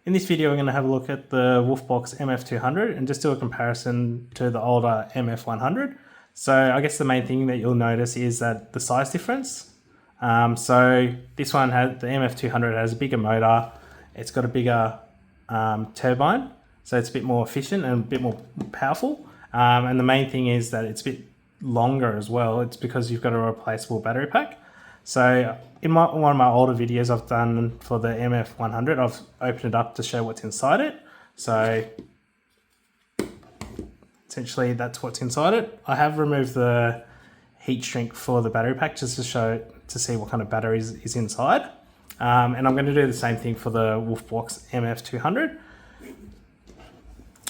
in this video we're going to have a look at the Wolfbox MF200 and just do a comparison to the older MF100. So I guess the main thing that you'll notice is that the size difference. So this one has, the MF200 has a bigger motor, it's got a bigger turbine, so it's a bit more efficient and a bit more powerful. And the main thing is that it's a bit longer as well. It's because you've got a replaceable battery pack. So in one of my older videos I've done for the MF100, I've opened it up to show what's inside it. So essentially that's what's inside it. I have removed the heat shrink for the battery pack just to see what kind of batteries is inside. And I'm going to do the same thing for the Wolfbox MF200.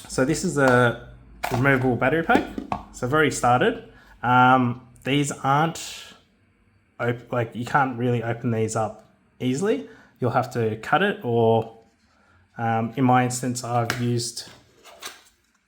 So this is a removable battery pack. So I've already started. These aren't like, you can't really open these up easily. You'll have to cut it, or in my instance I've used,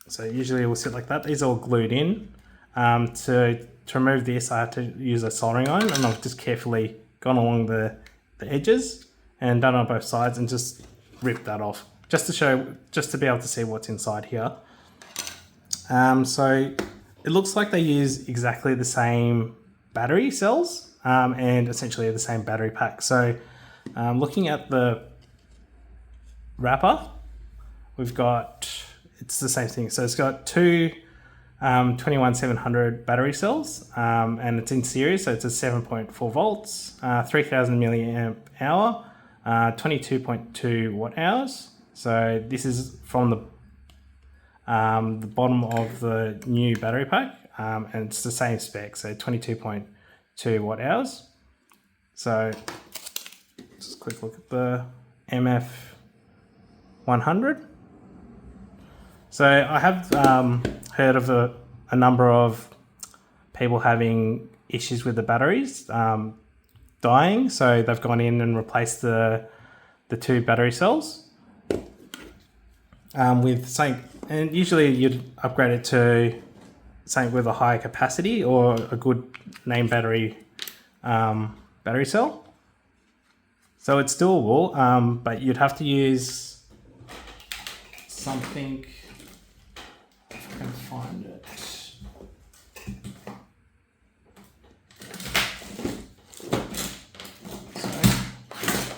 so usually it will sit like that. These are all glued in. To remove this I have to use a soldering iron, and I've just carefully gone along the edges and done it on both sides and just ripped that off just to be able to see what's inside here. So it looks like they use exactly the same battery cells and essentially the same battery pack. So looking at the wrapper, we've got, it's the same thing. So it's got two 21700 battery cells, and it's in series, so it's a 7.4 volts, 3000 milliamp hour, 22.2 watt hours. So this is from the bottom of the new battery pack, and it's the same spec, so 22.2 watt hours. So just a quick look at the MF100. So I have heard of a number of people having issues with the batteries dying, so they've gone in and replaced the two battery cells with something, and usually you'd upgrade it to something with a higher capacity or a good name battery cell. So it's doable, but you'd have to use something, if I can find it. So,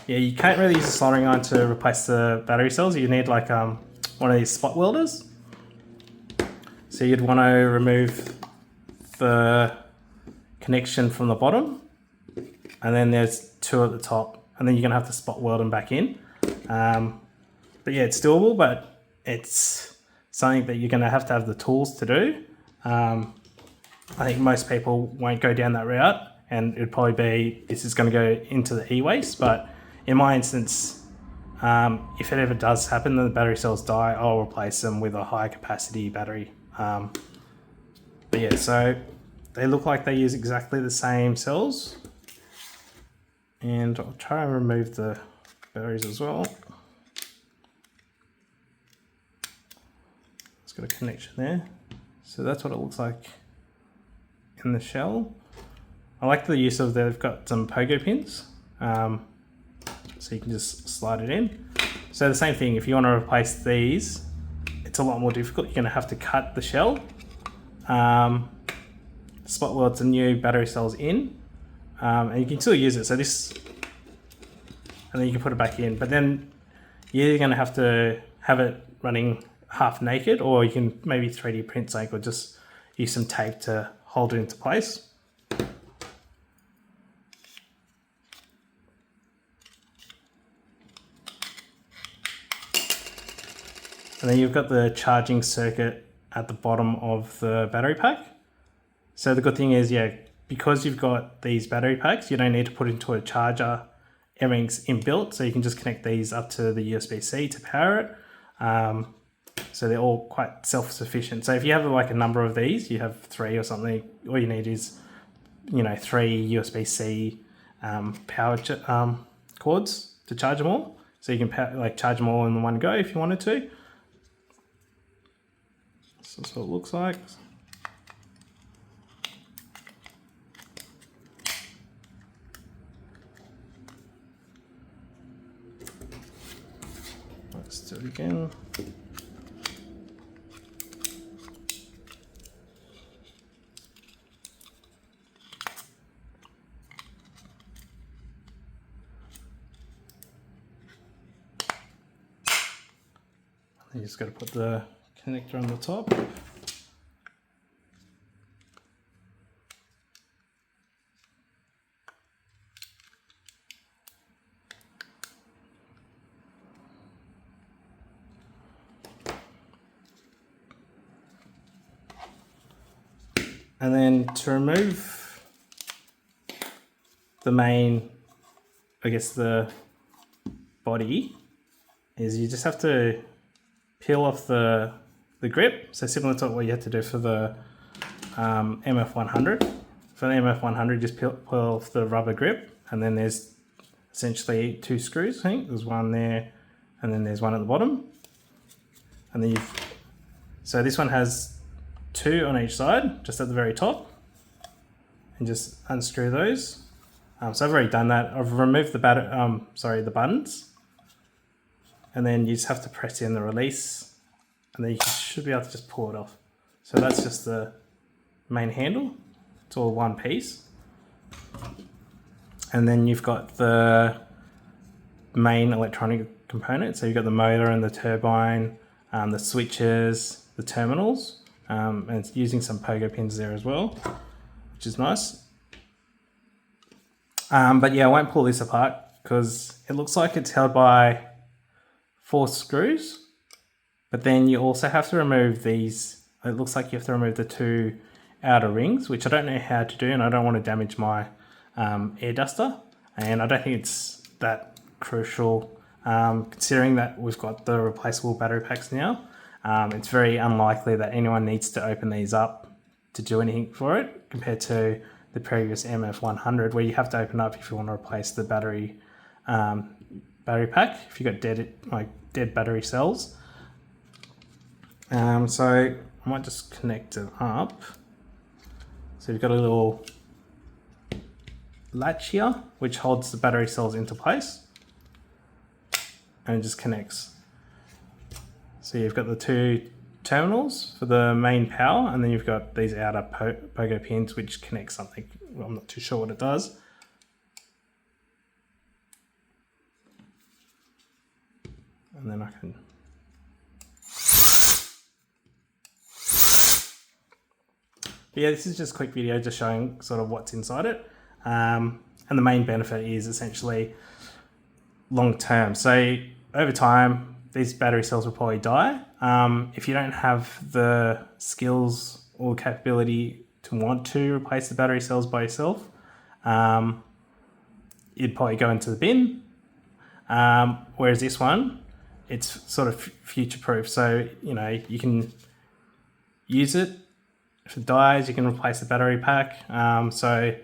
yeah, you can't really use a soldering iron to replace the battery cells. You need like one of these spot welders. So you'd want to remove the connection from the bottom, and then there's two at the top, and then you're gonna have to spot weld them back in. But yeah, it's doable, but it's something that you're gonna have to have the tools to do. I think most people won't go down that route, and it'd probably be, this is gonna go into the e-waste, but in my instance, if it ever does happen that the battery cells die, I'll replace them with a high capacity battery. But yeah, so they look like they use exactly the same cells, and I'll try and remove the batteries as well. It's got a connection there. So that's what it looks like in the shell. I like the use of, they've got some pogo pins. So you can just slide it in. So the same thing, if you want to replace these, it's a lot more difficult. You're going to have to cut the shell, spot weld some new battery cells in, and you can still use it. So this, and then you can put it back in. But then you're going to have it running half naked, or you can maybe 3D print something, or just use some tape to hold it into place. And then you've got the charging circuit at the bottom of the battery pack. So the good thing is, yeah, because you've got these battery packs, you don't need to put it into a charger. Everything's inbuilt, so you can just connect these up to the USB-C to power it. So they're all quite self-sufficient. So if you have like a number of these, you have 3 or something, all you need is, you know, 3 USB-C power cords to charge them all. So you can charge them all in one go if you wanted to. So that's what it looks like. Let's do it again. You just got to put the connector on the top. And then to remove the main, I guess the body, is you just have to peel off the grip. So similar to what you had to do for the MF100. For the MF100, just peel off the rubber grip, and then there's essentially 2 screws. I think there's one there, and then there's one at the bottom. And then so this one has 2 on each side, just at the very top, and just unscrew those. So I've already done that. I've removed the the buttons, and then you just have to press in the release, and then you should be able to just pull it off. So that's just the main handle. It's all one piece. And then you've got the main electronic component. So you've got the motor and the turbine, the switches, the terminals, and it's using some pogo pins there as well, which is nice. But yeah, I won't pull this apart because it looks like it's held by 4 screws, but then you also have to remove these. It looks like you have to remove the 2 outer rings, which I don't know how to do, and I don't want to damage my air duster, and I don't think it's that crucial considering that we've got the replaceable battery packs now. It's very unlikely that anyone needs to open these up to do anything for it compared to the previous MF100, where you have to open up if you want to replace the battery pack if you've got dead battery cells. So I might just connect it up. So you've got a little latch here which holds the battery cells into place, and it just connects. So you've got the 2 terminals for the main power, and then you've got these outer pogo pins which connect something. Well, I'm not too sure what it does. And then I can... But yeah, this is just a quick video just showing sort of what's inside it. And the main benefit is essentially long term. So over time, these battery cells will probably die. If you don't have the skills or capability to want to replace the battery cells by yourself, you'd probably go into the bin. Whereas this one, it's sort of future proof. So, you know, you can use it. If it dies, you can replace the battery pack. So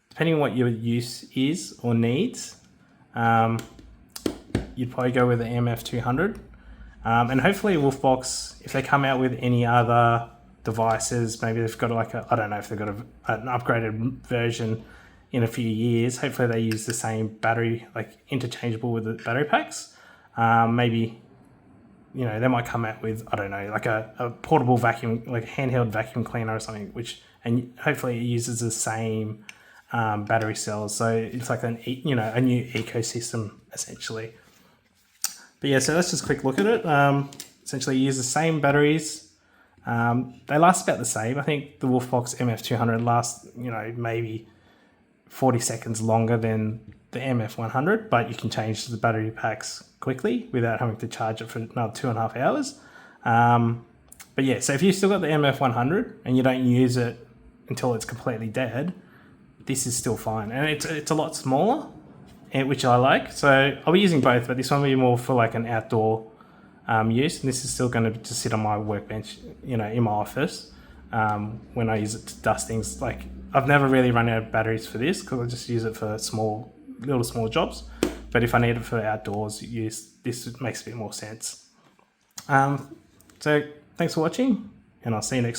depending on what your use is or needs, you'd probably go with the MF200. And hopefully Wolfbox, if they come out with any other devices, maybe they've got like I don't know if they've got an upgraded version in a few years, hopefully they use the same battery, like interchangeable with the battery packs. Maybe, you know, they might come out with, I don't know, like a portable vacuum, like a handheld vacuum cleaner or something, and hopefully it uses the same battery cells. So it's like a new ecosystem essentially. But yeah, so let's just quick look at it. Essentially you use the same batteries. They last about the same. I think the Wolfbox MF200 lasts, you know, maybe 40 seconds longer than the MF100, but you can change the battery packs quickly without having to charge it for another 2.5 hours. But yeah, so if you've still got the MF100 and you don't use it until it's completely dead, this is still fine. And it's a lot smaller, which I like. So I'll be using both, but this one will be more for like an outdoor use. And this is still going to just sit on my workbench, you know, in my office when I use it to dust things. Like I've never really run out of batteries for this because I just use it for small jobs. But if I need it for outdoors use, this makes a bit more sense. So thanks for watching, and I'll see you next time.